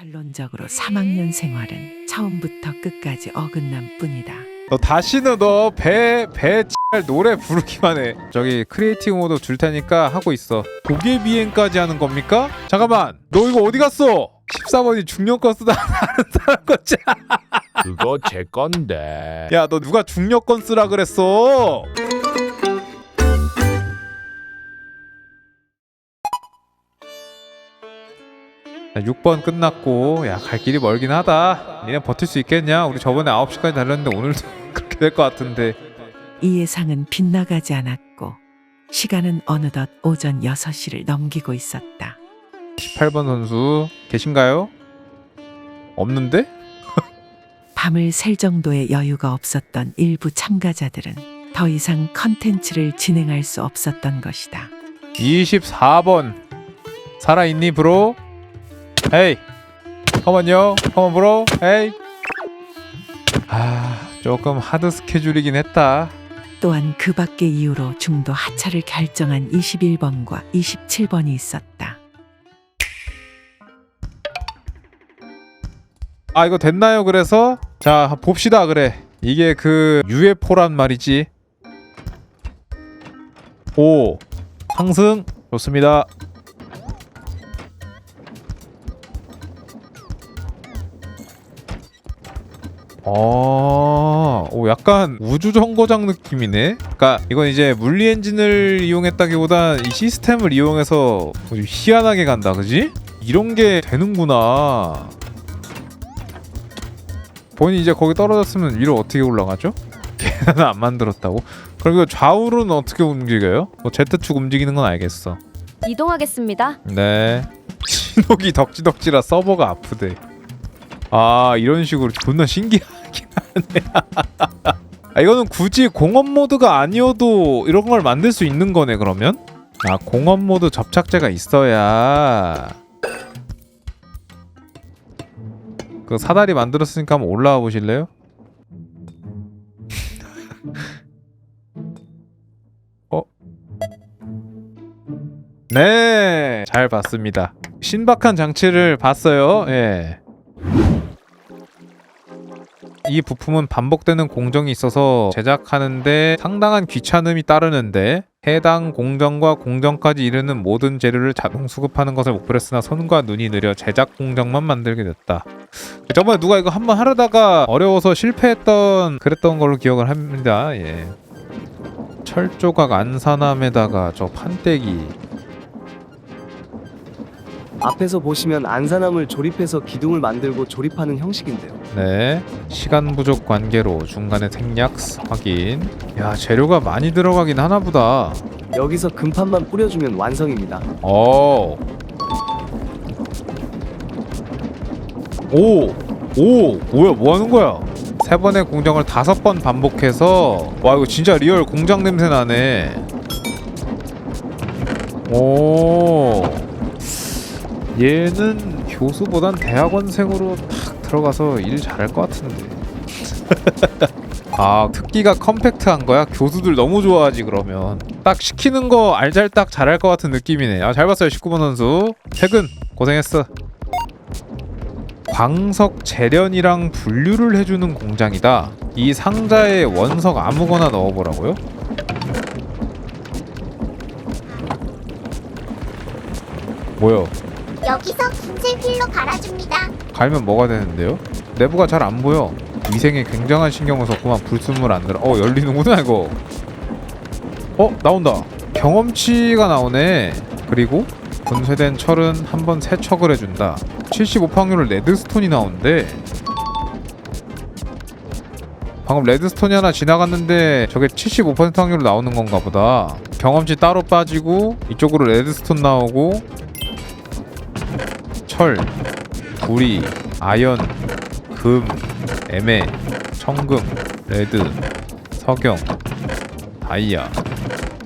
결론적으로 3학년 생활은 처음부터 끝까지 어긋난 뿐이다. 너 다시는 너 배 노래 부르기만 해. 저기 크리에이티브 모드 줄 테니까 하고 있어. 고개 비행까지 하는 겁니까? 잠깐만, 너 이거 어디 갔어? 14번이 중력권 쓰다 다른 사람 거지? 그거 제 건데. 야, 너 누가 중력권 쓰라 그랬어? 자, 6번 끝났고, 야, 갈 길이 멀긴 하다. 니네 버틸 수 있겠냐? 우리 저번에 9시까지 달렸는데 오늘도 그렇게 될 것 같은데. 이 예상은 빗나가지 않았고 시간은 어느덧 오전 6시를 넘기고 있었다. 18번 선수 계신가요? 없는데? 밤을 샐 정도의 여유가 없었던 일부 참가자들은 더 이상 컨텐츠를 진행할 수 없었던 것이다. 24번 살아있니 브로? 헤이 컴온요 컴온 브로 헤이. 조금 하드 스케줄이긴 했다. 또한 그 밖의 이유로 중도 하차를 결정한 21번과 27번이 있었다. 이거 됐나요? 그래서 자 봅시다. 그래, 이게 그 UFO란 말이지. 오, 상승 좋습니다. 오, 약간 우주정거장 느낌이네. 그러니까 이건 이제 물리 엔진을 이용했다기보다 이 시스템을 이용해서 좀 희한하게 간다, 그지? 이런 게 되는구나. 본인이 이제 거기 떨어졌으면 위로 어떻게 올라가죠? 계단을 안 만들었다고? 그럼 이거 좌우로는 어떻게 움직여요? 뭐 Z축 움직이는 건 알겠어. 이동하겠습니다. 네. 신호기 덕지덕지라 서버가 아프대. 이런 식으로 존나 신기하긴 하네. 이거는 굳이 공업 모드가 아니어도 이런 걸 만들 수 있는 거네. 그러면 공업 모드 접착제가 있어야. 그 사다리 만들었으니까 한번 올라와 보실래요? 네, 잘 봤습니다. 신박한 장치를 봤어요. 예. 이 부품은 반복되는 공정이 있어서 제작하는데 상당한 귀찮음이 따르는데 해당 공정과 공정까지 이르는 모든 재료를 자동 수급하는 것을 목표로 했으나 손과 눈이 느려 제작 공정만 만들게 됐다. 저번에 누가 이거 한번 하려다가 어려워서 실패했던 그랬던 걸로 기억을 합니다. 예. 철조각 안산함에다가 저 판때기. 앞에서 보시면 안산함을 조립해서 기둥을 만들고 조립하는 형식인데요. 네, 시간 부족 관계로 중간에 생략 확인. 야, 재료가 많이 들어가긴 하나보다. 여기서 금판만 뿌려주면 완성입니다. 오, 뭐야, 뭐 하는 거야? 3번의 공정을 5번 반복해서. 와, 이거 진짜 리얼 공장 냄새 나네. 오, 얘는 교수보단 대학원생으로 탁 들어가서 일 잘할 것 같은데. 특기가 컴팩트한 거야? 교수들 너무 좋아하지. 그러면 딱 시키는 거 알잘딱 잘할 것 같은 느낌이네. 잘 봤어요 19번 선수. 퇴근 고생했어. 광석 재련이랑 분류를 해주는 공장이다. 이 상자에 원석 아무거나 넣어보라고요? 뭐요? 여기서 분쇄 휠로 갈아줍니다. 갈면 뭐가 되는데요? 내부가 잘 안 보여. 위생에 굉장한 신경을 썼구만. 불순물 안 들어. 열리는구나 이거. 나온다. 경험치가 나오네. 그리고 분쇄된 철은 한번 세척을 해준다. 75% 확률로 레드스톤이 나오는데, 방금 레드스톤이 하나 지나갔는데 저게 75% 확률로 나오는 건가 보다. 경험치 따로 빠지고 이쪽으로 레드스톤 나오고 철, 구리, 아연, 금, 애매, 청금, 레드, 석영, 다이아,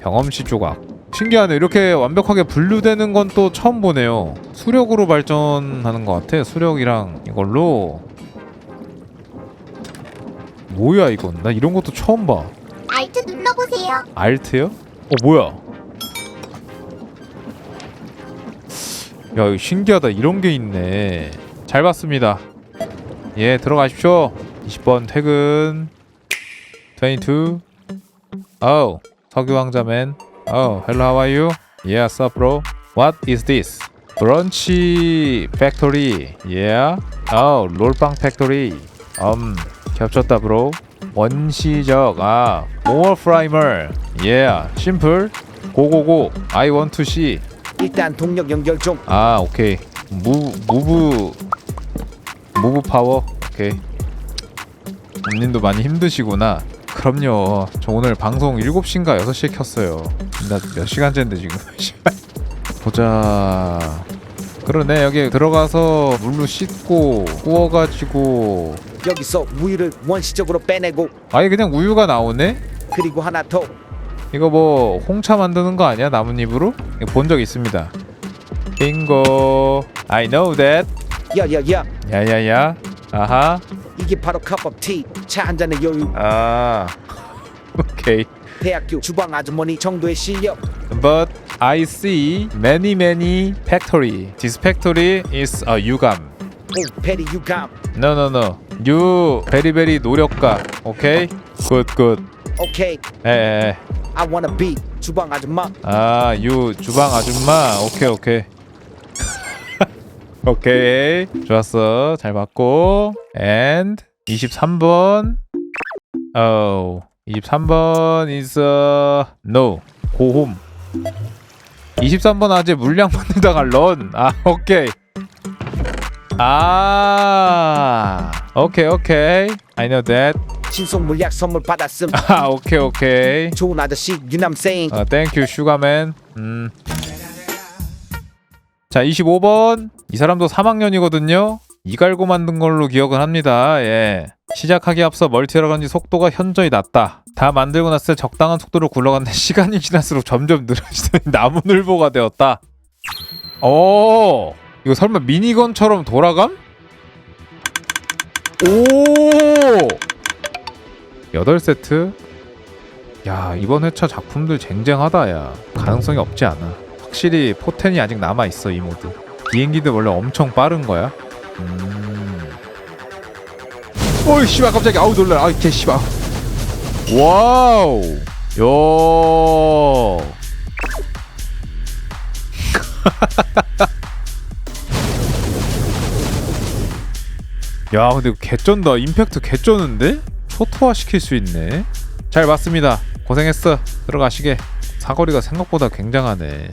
경험치 조각. 신기하네. 이렇게 완벽하게 분류되는 건 또 처음 보네요. 수력으로 발전하는 것 같아. 수력이랑 이걸로. 뭐야 이건? 나 이런 것도 처음 봐. 알트 눌러보세요. 알트요? 뭐야? 야, 이거 신기하다. 이런 게 있네. 잘 봤습니다. 예, 들어가십시오. 20번 퇴근. 22. Oh, 석유 왕자맨. Oh, hello, how are you? Yeah, what's up, bro? What is this? 브런치 팩토리. Yeah. Oh, 롤빵 팩토리. 겹쳤다, bro. 원시적. more primer. Yeah. 심플. 고고고. I want to see. 일단 동력 연결 좀. 오케이. 무브 파워. 오케이. 님도 많이 힘드시구나. 그럼요. 저 오늘 방송 7시인가 6시에 켰어요. 나 몇 시간째인데 지금. 보자. 그러네. 여기 들어가서 물로 씻고 구워가지고. 여기서 우유를 원시적으로 빼내고 아예 그냥 우유가 나오네? 그리고 하나 더. 이거 뭐 홍차 만드는 거 아니야? 나뭇잎으로? 본 적 있습니다. 빙고. I know that. 야야야. 야야야. 아하. 이게 바로 컵업 티. 차 한 잔의 여유. 오케이. 대학교 주방 아주머니 정도의 실력. But I see many factory. This factory is a 유감. 오 페리 유감. No. You very 노력가. 오케이. Good. 오케이. 에. I wanna be 주방 아줌마. You 주방 아줌마. 오케이. 오케이. 좋았어. 잘 봤고. And 23번. 23번 is no. 고홈. 23번 아재 물량 받는다가 런. 오케이. 오케이. I know that. 신속 물약 선물 받았음. 오케이. 좋은 아저씨 유남생. Thank you, 슈가맨. 자, 25번. 이 사람도 3학년이거든요. 이갈고 만든 걸로 기억을 합니다. 예. 시작하기 앞서 멀티라든지 속도가 현저히 낮다. 다 만들고 났을 때 적당한 속도로 굴러갔는데 시간이 지날수록 점점 늘어지더니 나무늘보가 되었다. 이거 설마 미니건처럼 돌아감? 8세트? 야, 이번 회차 작품들 쟁쟁하다. 야, 가능성이 없지 않아. 확실히 포텐이 아직 남아있어. 이 모드 비행기들 원래 엄청 빠른 거야. 어이 씨발 깜짝이야. 아우 놀라. 아이 개 씨발. 와우. 요. 야 근데 이거 개쩐다. 임팩트 개쩌는데? 초토화 시킬 수 있네. 잘 봤습니다. 고생했어. 들어가시게. 사거리가 생각보다 굉장하네.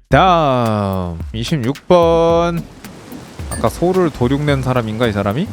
다음 26번. 아까 소를 도륙낸 사람인가 이 사람이?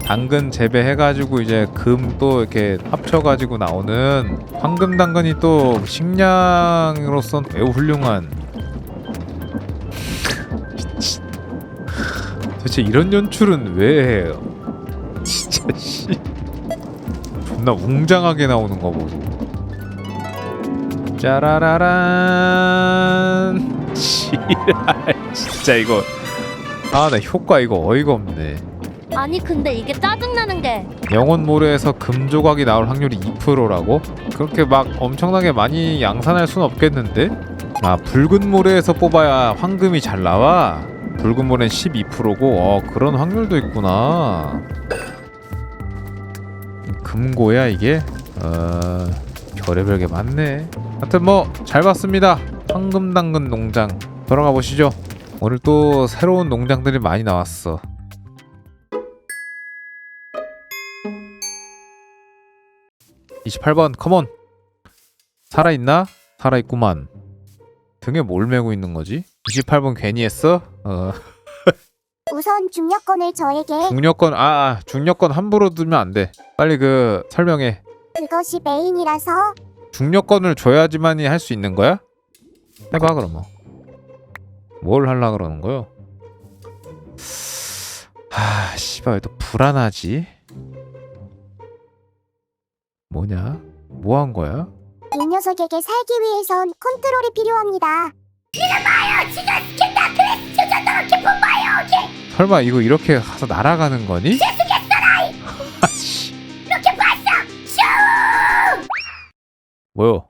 당근 재배해가지고 이제 금 또 이렇게 합쳐가지고 나오는 황금 당근이 또 식량으로선 매우 훌륭한. 도대체 이런 연출은 왜 해요? 진짜 씨. 존나 웅장하게 나오는 거 보소. 짜라라란. 지랄. 진짜 이거. 나 효과 이거 어이가 없네. 아니 근데 이게 짜증나는 게 영혼 모래에서 금조각이 나올 확률이 2%라고? 그렇게 막 엄청나게 많이 양산할 순 없겠는데? 붉은 모래에서 뽑아야 황금이 잘 나와? 붉은 모래는 12%고 그런 확률도 있구나. 금고야 이게? 별의별 게 많네. 하여튼 뭐 잘 봤습니다. 황금 당근 농장 돌아가 보시죠. 오늘 또 새로운 농장들이 많이 나왔어. 28번 컴온. 살아있나? 살아있구만. 등에 뭘 메고 있는 거지? 28번 괜히 했어? 우선 중력권을 저에게. 중력권 중력권 함부로 두면 안 돼. 빨리 그 설명해. 그것이 메인이라서. 중력권을 줘야지만이 할 수 있는 거야? 해봐 그러면. 뭘 하려 그러는 거요? 씨발 왜 또 불안하지? 뭐냐? 뭐 한 거야? 이 녀석에게 살기 위해선 컨트롤이 필요합니다. 설마 이거 이렇게 가서 날아가는 거니? 아씨. 이렇게 봤어. 뭐요?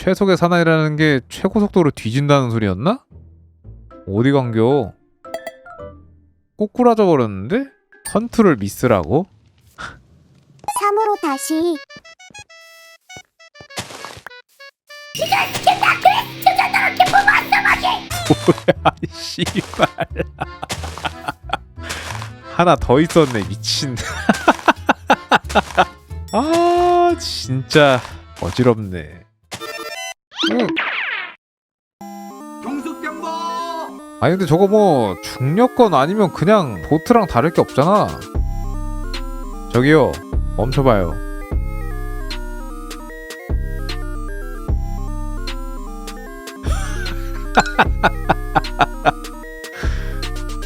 최속의 사나이라는 게 최고 속도로 뒤진다는 소리였나? 어디 간겨? 꼬꾸라져 버렸는데? 컨트롤 미스라고? 3으로 다시. 뭐야 씨발 하나 더 있었네 미친 아 진짜 어지럽네 아니 근데 저거 뭐 중력권 아니면 그냥 보트랑 다를 게 없잖아. 저기요 멈춰봐요.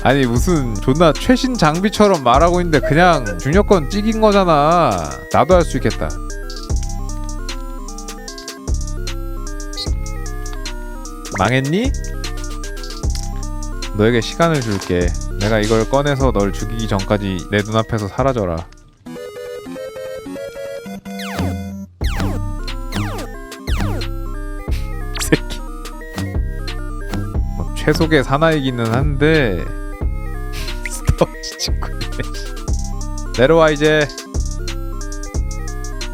아니 무슨 존나 최신 장비처럼 말하고 있는데 그냥 중력권 찍인 거잖아. 나도 할 수 있겠다. 망했니? 너에게 시간을 줄게. 내가 이걸 꺼내서 널 죽이기 전까지 내 눈앞에서 사라져라. 새끼. 뭐 최속의 사나이기는 한데 스톱치 친구네. 내려와 이제.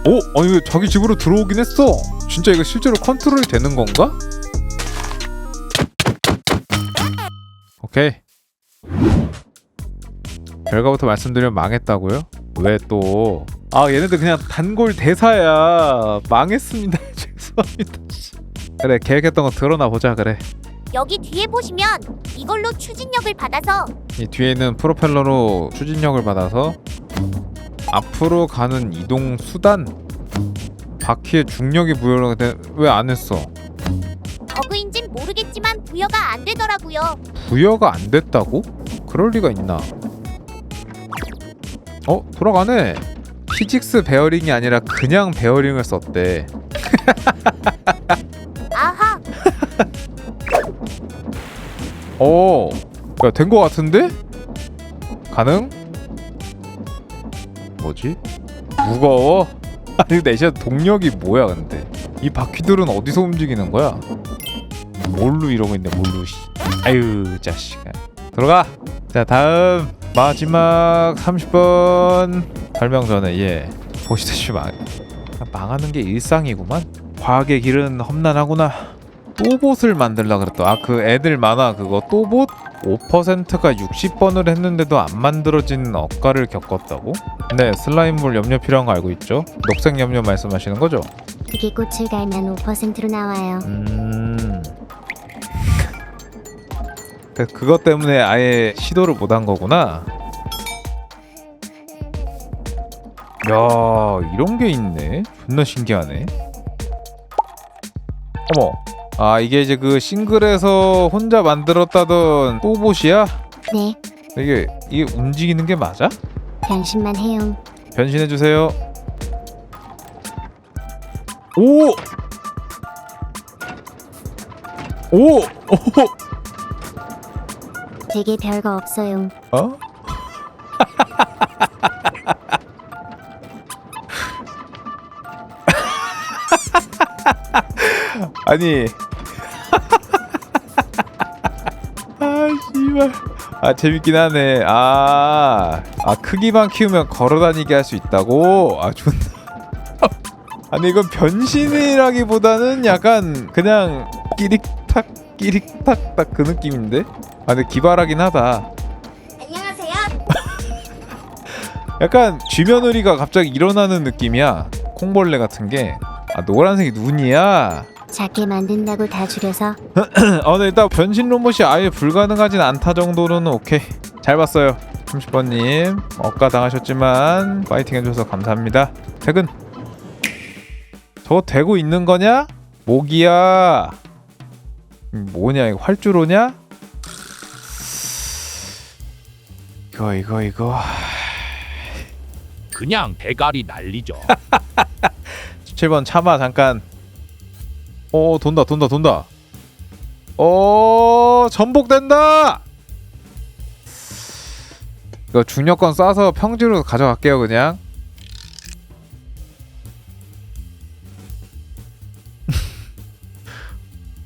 오? 아니 왜 자기 집으로 들어오긴 했어. 진짜 이거 실제로 컨트롤이 되는 건가? 오케이. 결과부터 말씀드리면 망했다고요? 왜 또? 아 얘네들 그냥 단골 대사야. 망했습니다. 죄송합니다. 그래 계획했던 거 드러나 보자. 그래. 여기 뒤에 보시면 이걸로 추진력을 받아서 이 뒤에 있는 프로펠러로 추진력을 받아서 앞으로 가는 이동 수단. 바퀴에 중력이 부여가 돼. 왜 안 했어? 버그인진 모르겠지만 부여가 안 되더라고요. 부여가 안 됐다고? 그럴 리가 있나? 돌아가네. 피직스 베어링이 아니라 그냥 베어링을 썼대. 아하. 야, 된 거 같은데? 가능? 뭐지? 무거워? 아니 근데 진짜 동력이 뭐야 근데? 이 바퀴들은 어디서 움직이는 거야? 뭘로 이러고 있네 뭘로. 아유 자식아. 들어가. 자 다음 마지막 30번 설명 전에 보시다시피 망하는 게 일상이구만. 과학의 길은 험난하구나. 또봇을 만들라 그랬다. 그 애들 만화 그거 또봇 5%가 60번을 했는데도 안 만들어진 억가를 겪었다고? 네, 슬라임볼 염료 필요한 거 알고 있죠? 녹색 염료 말씀하시는 거죠? 그게 꽃을 갈면 5%로 나와요. 그것 때문에 아예 시도를 못한 거구나. 야, 이런 게 있네. 존나 신기하네. 어머. 이게 이제 그 싱글에서 혼자 만들었다던 또봇이야? 네, 이게 움직이는 게 맞아? 변신만 해요. 변신해 주세요. 오! 오! 오! 되게 별거 없어요. 어? 아니 씨발. 재밌긴 하네. 크기만 키우면 걸어다니게 할 수 있다고? 존나 아니 이건 변신이라기보다는 약간 그냥 끼릭탁 끼릭탁 딱 그 느낌인데? 근데 기발하긴 하다. 안녕하세요. 약간 쥐며느리가 갑자기 일어나는 느낌이야. 콩벌레 같은 게. 노란색이 눈이야. 작게 만든다고 다 줄여서 근데 일단 변신 로봇이 아예 불가능하진 않다 정도는 오케이. 잘 봤어요. 30번님 억까 당하셨지만 파이팅 해줘서 감사합니다. 퇴근. 저거 되고 있는 거냐? 모기야. 뭐냐 이거 활주로냐? 이거 그냥 대가리 날리죠. 17번 참아 잠깐. 돈다. 전복된다. 이거 중력권 쏴서 평지로 가져갈게요 그냥.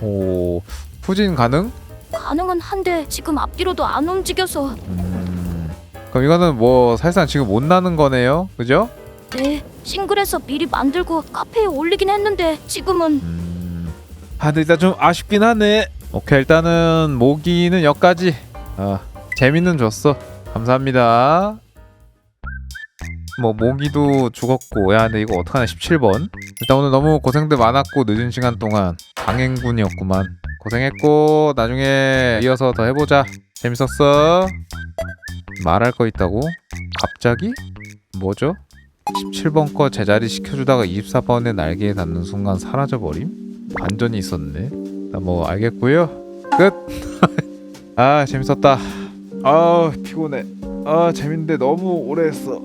오, 후진 가능? 가능은 한데 지금 앞뒤로도 안 움직여서. 그럼 이거는 뭐 사실상 지금 못 나는 거네요, 그죠? 네, 싱글에서 미리 만들고 카페에 올리긴 했는데 지금은. 근데 일단 좀 아쉽긴 하네. 오케이, 일단은 모기는 여기까지. 재미는 줬어. 감사합니다. 뭐 모기도 죽었고. 야, 근데 이거 어떡하나. 17번. 일단 오늘 너무 고생들 많았고 늦은 시간 동안 강행군이었구만. 고생했고 나중에 이어서 더 해보자. 재밌었어. 말할 거 있다고? 갑자기? 뭐죠? 17번 거 제자리 시켜주다가 24번의 날개에 닿는 순간 사라져버림? 반전이 있었네. 나 뭐 알겠고요. 끝. 아, 재밌었다. 아, 피곤해. 아, 재밌는데 너무 오래 했어.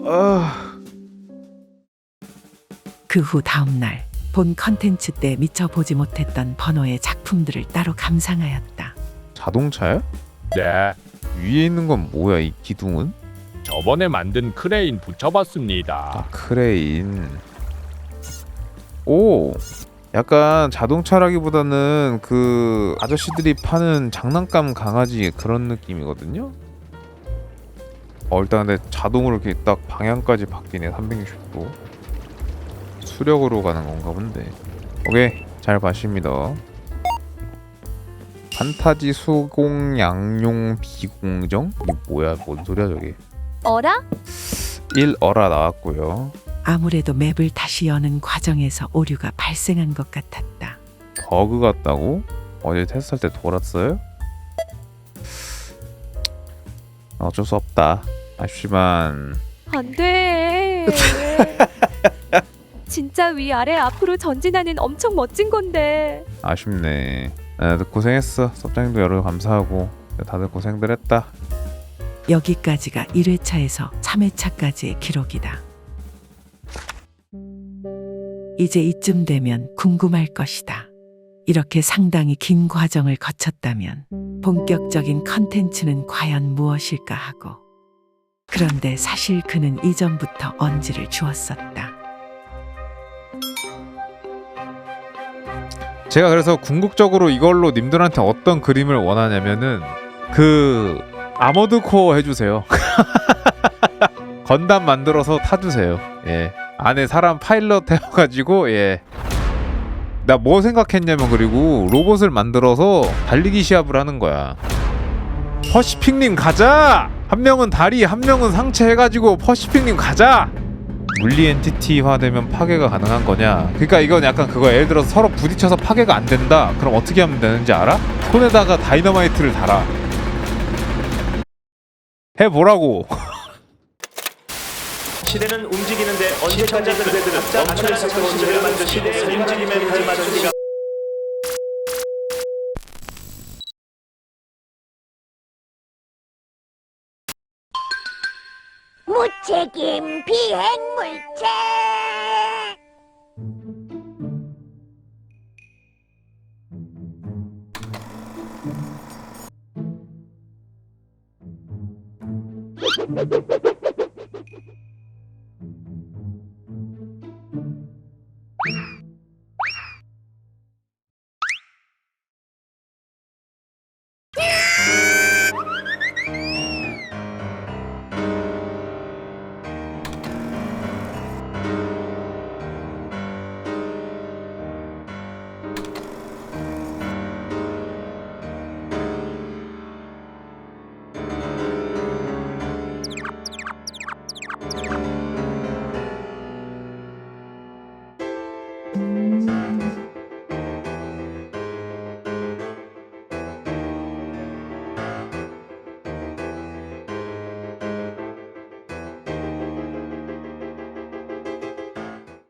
그 후 다음날 본 컨텐츠 때 미처 보지 못했던 번호의 작품들을 따로 감상하였다. 자동차야? 네, 위에 있는 건 뭐야, 이 기둥은? 저번에 만든 크레인 붙여봤습니다. 크레인. 오, 약간 자동차라기보다는 그 아저씨들이 파는 장난감 강아지 그런 느낌이거든요. 일단 근데 자동으로 이렇게 딱 방향까지 바뀌네. 360도 수력으로 가는 건가 본데. 오케이, 잘 봐십니다. 판타지 수공 양용 비공정? 이게 뭐야, 뭔 소리야 저게. 어라? 1어라 나왔고요. 아무래도 맵을 다시 여는 과정에서 오류가 발생한 것 같았다. 버그 같다고? 어제 테스트할 때 돌았어요? 어쩔 수 없다. 아쉽지만 안 돼. 진짜 위아래 앞으로 전진하는 엄청 멋진 건데. 아쉽네. 고생했어. 섭장님도 여러 감사하고 다들 고생들 했다. 여기까지가 1회차에서 3회차까지의 기록이다. 이제 이쯤 되면 궁금할 것이다. 이렇게 상당히 긴 과정을 거쳤다면 본격적인 컨텐츠는 과연 무엇일까 하고. 그런데 사실 그는 이전부터 언지를 주었었다. 제가 그래서 궁극적으로 이걸로 님들한테 어떤 그림을 원하냐면은 그 아머드 코어 해주세요. 건담 만들어서 타주세요. 예, 안에 사람 파일럿 태워가지고. 예, 나 뭐 생각했냐면 그리고 로봇을 만들어서 달리기 시합을 하는 거야. 퍼시픽님 가자! 한 명은 다리, 한 명은 상체 해가지고 퍼시픽님 가자! 물리 엔티티화 되면 파괴가 가능한 거냐? 그러니까 이건 약간 그거. 예를 들어서 서로 부딪혀서 파괴가 안 된다. 그럼 어떻게 하면 되는지 알아? 손에다가 다이너마이트를 달아. 해보라고. 시대는 움직이는데 언제까지 그대들은 멈춰 있을 것인지를 만든 시대의 움직임에 발맞추기가 무책임 비행물체.